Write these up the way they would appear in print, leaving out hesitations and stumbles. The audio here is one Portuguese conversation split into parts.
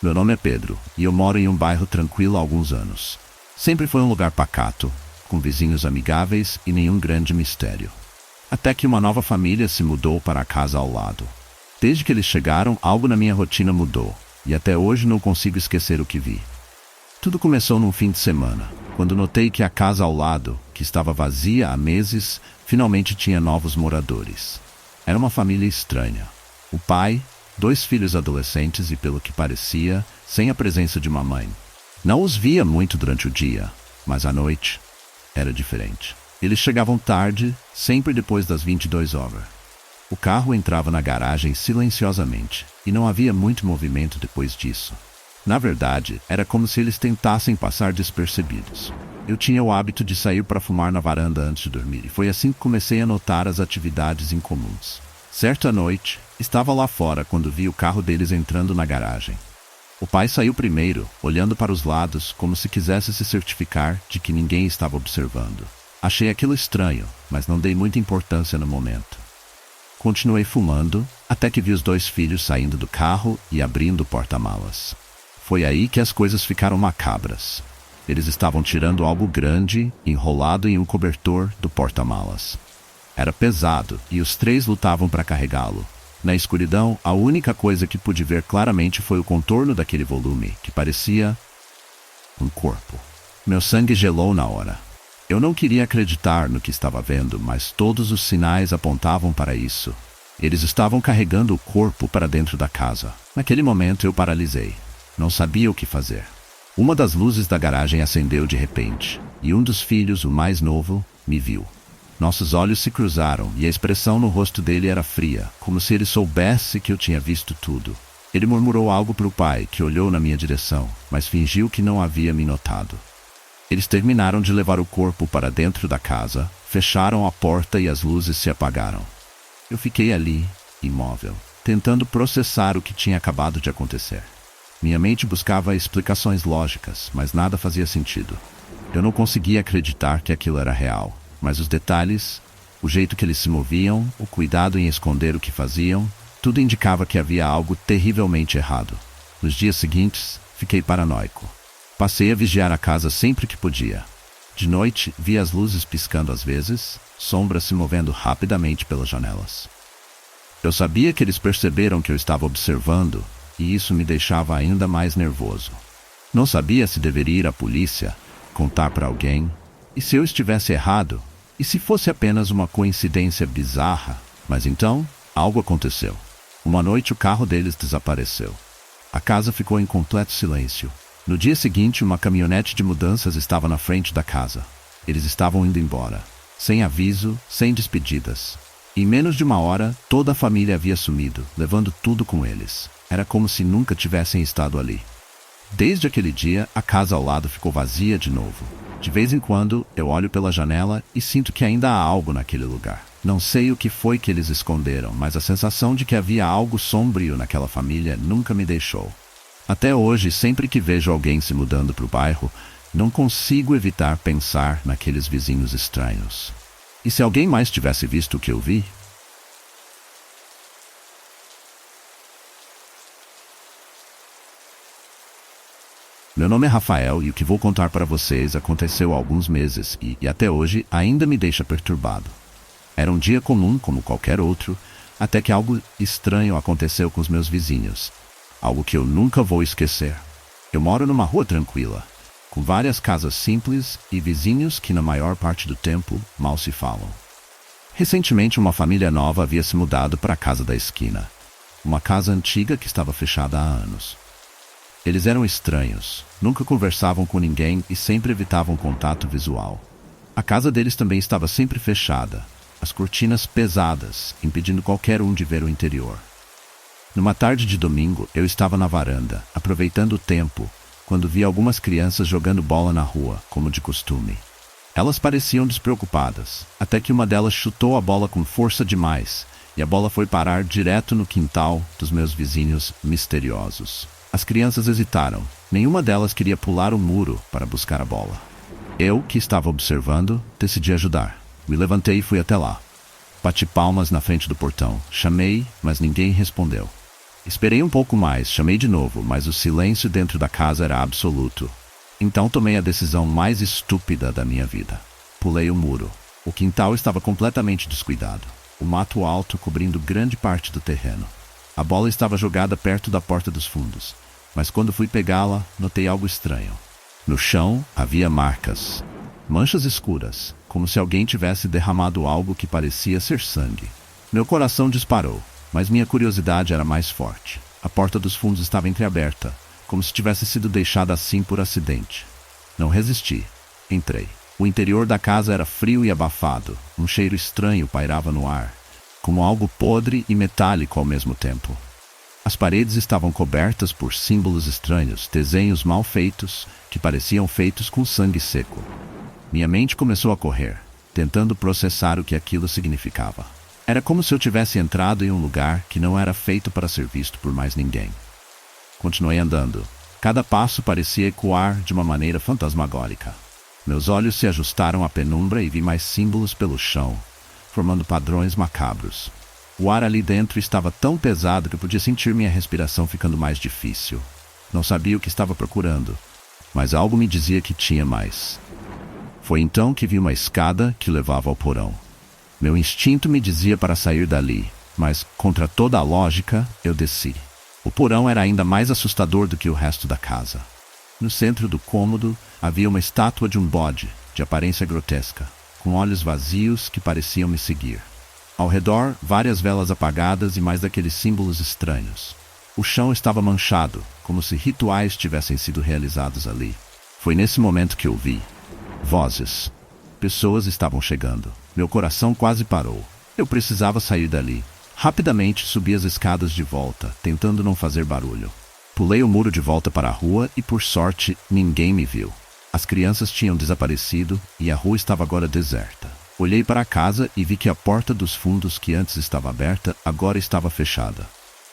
Meu nome é Pedro e eu moro em um bairro tranquilo há alguns anos. Sempre foi um lugar pacato, com vizinhos amigáveis e nenhum grande mistério. Até que uma nova família se mudou para a casa ao lado. Desde que eles chegaram, algo na minha rotina mudou, e até hoje não consigo esquecer o que vi. Tudo começou num fim de semana, quando notei que a casa ao lado, que estava vazia há meses, finalmente tinha novos moradores. Era uma família estranha. O pai, 2 filhos adolescentes e, pelo que parecia, sem a presença de uma mãe. Não os via muito durante o dia, mas à noite era diferente. Eles chegavam tarde, sempre depois das 22 horas. O carro entrava na garagem silenciosamente, e não havia muito movimento depois disso. Na verdade, era como se eles tentassem passar despercebidos. Eu tinha o hábito de sair para fumar na varanda antes de dormir, e foi assim que comecei a notar as atividades incomuns. Certa noite, estava lá fora quando vi o carro deles entrando na garagem. O pai saiu primeiro, olhando para os lados, como se quisesse se certificar de que ninguém estava observando. Achei aquilo estranho, mas não dei muita importância no momento. Continuei fumando, até que vi os 2 filhos saindo do carro e abrindo o porta-malas. Foi aí que as coisas ficaram macabras. Eles estavam tirando algo grande, enrolado em um cobertor do porta-malas. Era pesado e os 3 lutavam para carregá-lo. Na escuridão, a única coisa que pude ver claramente foi o contorno daquele volume, que parecia um corpo. Meu sangue gelou na hora. Eu não queria acreditar no que estava vendo, mas todos os sinais apontavam para isso. Eles estavam carregando o corpo para dentro da casa. Naquele momento eu paralisei. Não sabia o que fazer. Uma das luzes da garagem acendeu de repente, e um dos filhos, o mais novo, me viu. Nossos olhos se cruzaram e a expressão no rosto dele era fria, como se ele soubesse que eu tinha visto tudo. Ele murmurou algo para o pai, que olhou na minha direção, mas fingiu que não havia me notado. Eles terminaram de levar o corpo para dentro da casa, fecharam a porta e as luzes se apagaram. Eu fiquei ali, imóvel, tentando processar o que tinha acabado de acontecer. Minha mente buscava explicações lógicas, mas nada fazia sentido. Eu não conseguia acreditar que aquilo era real, mas os detalhes, o jeito que eles se moviam, o cuidado em esconder o que faziam, tudo indicava que havia algo terrivelmente errado. Nos dias seguintes, fiquei paranoico. Passei a vigiar a casa sempre que podia. De noite, via as luzes piscando às vezes, sombras se movendo rapidamente pelas janelas. Eu sabia que eles perceberam que eu estava observando, e isso me deixava ainda mais nervoso. Não sabia se deveria ir à polícia, contar para alguém, e se eu estivesse errado, e se fosse apenas uma coincidência bizarra. Mas então, algo aconteceu. Uma noite o carro deles desapareceu. A casa ficou em completo silêncio. No dia seguinte, uma caminhonete de mudanças estava na frente da casa. Eles estavam indo embora, sem aviso, sem despedidas. Em menos de 1 hora, toda a família havia sumido, levando tudo com eles. Era como se nunca tivessem estado ali. Desde aquele dia, a casa ao lado ficou vazia de novo. De vez em quando, eu olho pela janela e sinto que ainda há algo naquele lugar. Não sei o que foi que eles esconderam, mas a sensação de que havia algo sombrio naquela família nunca me deixou. Até hoje, sempre que vejo alguém se mudando para o bairro, não consigo evitar pensar naqueles vizinhos estranhos. E se alguém mais tivesse visto o que eu vi? Meu nome é Rafael e o que vou contar para vocês aconteceu há alguns meses e até hoje ainda me deixa perturbado. Era um dia comum como qualquer outro, até que algo estranho aconteceu com os meus vizinhos. Algo que eu nunca vou esquecer. Eu moro numa rua tranquila, com várias casas simples e vizinhos que na maior parte do tempo mal se falam. Recentemente uma família nova havia se mudado para a casa da esquina. Uma casa antiga que estava fechada há anos. Eles eram estranhos, nunca conversavam com ninguém e sempre evitavam contato visual. A casa deles também estava sempre fechada, as cortinas pesadas, impedindo qualquer um de ver o interior. Numa tarde de domingo, eu estava na varanda, aproveitando o tempo, quando vi algumas crianças jogando bola na rua, como de costume. Elas pareciam despreocupadas, até que uma delas chutou a bola com força demais, e a bola foi parar direto no quintal dos meus vizinhos misteriosos. As crianças hesitaram. Nenhuma delas queria pular o muro para buscar a bola. Eu, que estava observando, decidi ajudar. Me levantei e fui até lá. Bati palmas na frente do portão. Chamei, mas ninguém respondeu. Esperei um pouco mais, chamei de novo, mas o silêncio dentro da casa era absoluto. Então tomei a decisão mais estúpida da minha vida. Pulei o muro. O quintal estava completamente descuidado. O mato alto cobrindo grande parte do terreno. A bola estava jogada perto da porta dos fundos, mas quando fui pegá-la, notei algo estranho. No chão havia marcas, manchas escuras, como se alguém tivesse derramado algo que parecia ser sangue. Meu coração disparou, mas minha curiosidade era mais forte. A porta dos fundos estava entreaberta, como se tivesse sido deixada assim por acidente. Não resisti. Entrei. O interior da casa era frio e abafado. Um cheiro estranho pairava no ar, como algo podre e metálico ao mesmo tempo. As paredes estavam cobertas por símbolos estranhos, desenhos mal feitos, que pareciam feitos com sangue seco. Minha mente começou a correr, tentando processar o que aquilo significava. Era como se eu tivesse entrado em um lugar que não era feito para ser visto por mais ninguém. Continuei andando. Cada passo parecia ecoar de uma maneira fantasmagórica. Meus olhos se ajustaram à penumbra e vi mais símbolos pelo chão, formando padrões macabros. O ar ali dentro estava tão pesado que eu podia sentir minha respiração ficando mais difícil. Não sabia o que estava procurando, mas algo me dizia que tinha mais. Foi então que vi uma escada que levava ao porão. Meu instinto me dizia para sair dali, mas, contra toda a lógica, eu desci. O porão era ainda mais assustador do que o resto da casa. No centro do cômodo havia uma estátua de um bode, de aparência grotesca, com olhos vazios que pareciam me seguir. Ao redor, várias velas apagadas e mais daqueles símbolos estranhos. O chão estava manchado, como se rituais tivessem sido realizados ali. Foi nesse momento que eu vi vozes. Pessoas estavam chegando. Meu coração quase parou. Eu precisava sair dali. Rapidamente subi as escadas de volta, tentando não fazer barulho. Pulei o muro de volta para a rua e, por sorte, ninguém me viu. As crianças tinham desaparecido e a rua estava agora deserta. Olhei para a casa e vi que a porta dos fundos que antes estava aberta, agora estava fechada.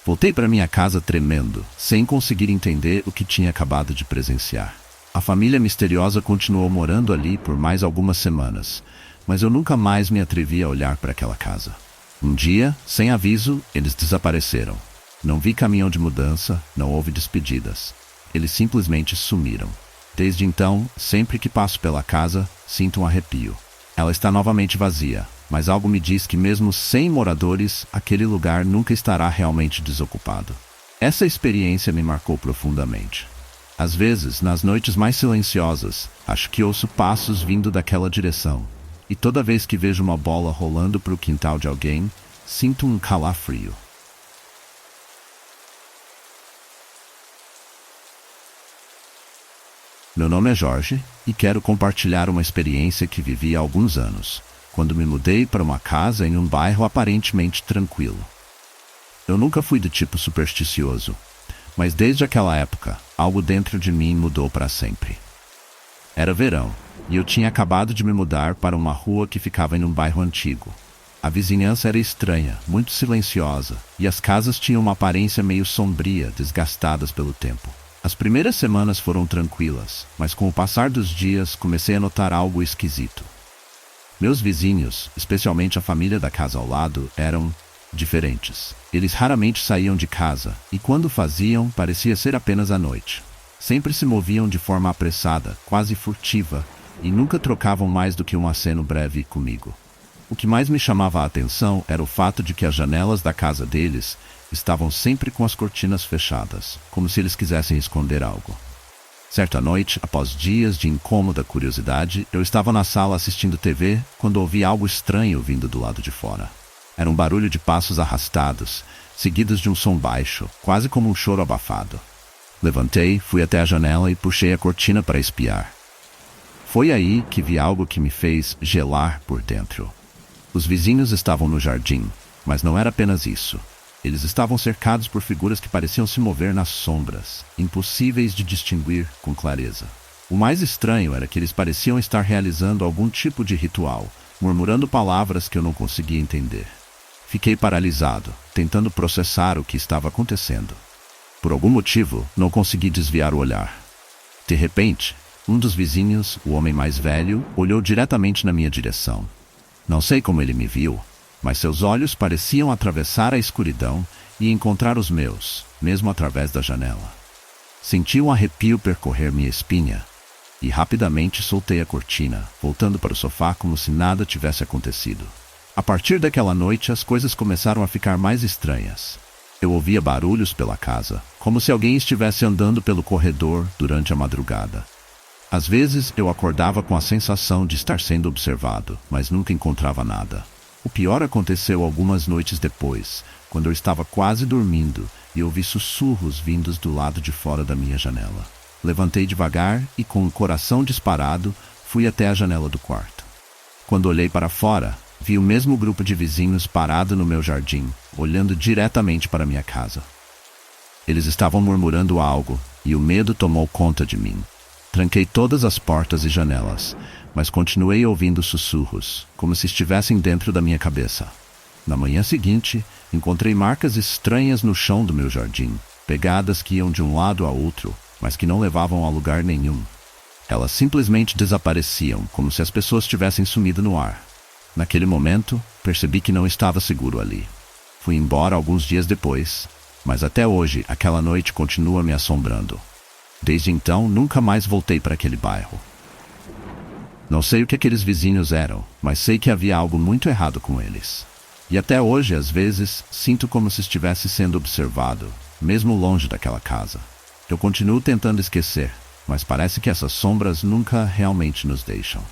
Voltei para minha casa tremendo, sem conseguir entender o que tinha acabado de presenciar. A família misteriosa continuou morando ali por mais algumas semanas, mas eu nunca mais me atrevi a olhar para aquela casa. Um dia, sem aviso, eles desapareceram. Não vi caminhão de mudança, não houve despedidas. Eles simplesmente sumiram. Desde então, sempre que passo pela casa, sinto um arrepio. Ela está novamente vazia, mas algo me diz que mesmo sem moradores, aquele lugar nunca estará realmente desocupado. Essa experiência me marcou profundamente. Às vezes, nas noites mais silenciosas, acho que ouço passos vindo daquela direção. E toda vez que vejo uma bola rolando para o quintal de alguém, sinto um calafrio. Meu nome é Jorge e quero compartilhar uma experiência que vivi há alguns anos, quando me mudei para uma casa em um bairro aparentemente tranquilo. Eu nunca fui do tipo supersticioso, mas desde aquela época, algo dentro de mim mudou para sempre. Era verão, e eu tinha acabado de me mudar para uma rua que ficava em um bairro antigo. A vizinhança era estranha, muito silenciosa, e as casas tinham uma aparência meio sombria, desgastadas pelo tempo. As primeiras semanas foram tranquilas, mas com o passar dos dias comecei a notar algo esquisito. Meus vizinhos, especialmente a família da casa ao lado, eram diferentes. Eles raramente saíam de casa, e quando faziam, parecia ser apenas à noite. Sempre se moviam de forma apressada, quase furtiva, e nunca trocavam mais do que um aceno breve comigo. O que mais me chamava a atenção era o fato de que as janelas da casa deles estavam sempre com as cortinas fechadas, como se eles quisessem esconder algo. Certa noite, após dias de incômoda curiosidade, eu estava na sala assistindo TV quando ouvi algo estranho vindo do lado de fora. Era um barulho de passos arrastados, seguidos de um som baixo, quase como um choro abafado. Levantei, fui até a janela e puxei a cortina para espiar. Foi aí que vi algo que me fez gelar por dentro. Os vizinhos estavam no jardim, mas não era apenas isso. Eles estavam cercados por figuras que pareciam se mover nas sombras, impossíveis de distinguir com clareza. O mais estranho era que eles pareciam estar realizando algum tipo de ritual, murmurando palavras que eu não conseguia entender. Fiquei paralisado, tentando processar o que estava acontecendo. Por algum motivo, não consegui desviar o olhar. De repente, um dos vizinhos, o homem mais velho, olhou diretamente na minha direção. Não sei como ele me viu, mas seus olhos pareciam atravessar a escuridão e encontrar os meus, mesmo através da janela. Senti um arrepio percorrer minha espinha e rapidamente soltei a cortina, voltando para o sofá como se nada tivesse acontecido. A partir daquela noite, as coisas começaram a ficar mais estranhas. Eu ouvia barulhos pela casa, como se alguém estivesse andando pelo corredor durante a madrugada. Às vezes, eu acordava com a sensação de estar sendo observado, mas nunca encontrava nada. O pior aconteceu algumas noites depois, quando eu estava quase dormindo e ouvi sussurros vindos do lado de fora da minha janela. Levantei devagar e, com o coração disparado, fui até a janela do quarto. Quando olhei para fora, vi o mesmo grupo de vizinhos parado no meu jardim, olhando diretamente para minha casa. Eles estavam murmurando algo, e o medo tomou conta de mim. Tranquei todas as portas e janelas, mas continuei ouvindo sussurros, como se estivessem dentro da minha cabeça. Na manhã seguinte, encontrei marcas estranhas no chão do meu jardim, pegadas que iam de um lado a outro, mas que não levavam a lugar nenhum. Elas simplesmente desapareciam, como se as pessoas tivessem sumido no ar. Naquele momento, percebi que não estava seguro ali. Fui embora alguns dias depois, mas até hoje aquela noite continua me assombrando. Desde então, nunca mais voltei para aquele bairro. Não sei o que aqueles vizinhos eram, mas sei que havia algo muito errado com eles. E até hoje, às vezes, sinto como se estivesse sendo observado, mesmo longe daquela casa. Eu continuo tentando esquecer, mas parece que essas sombras nunca realmente nos deixam.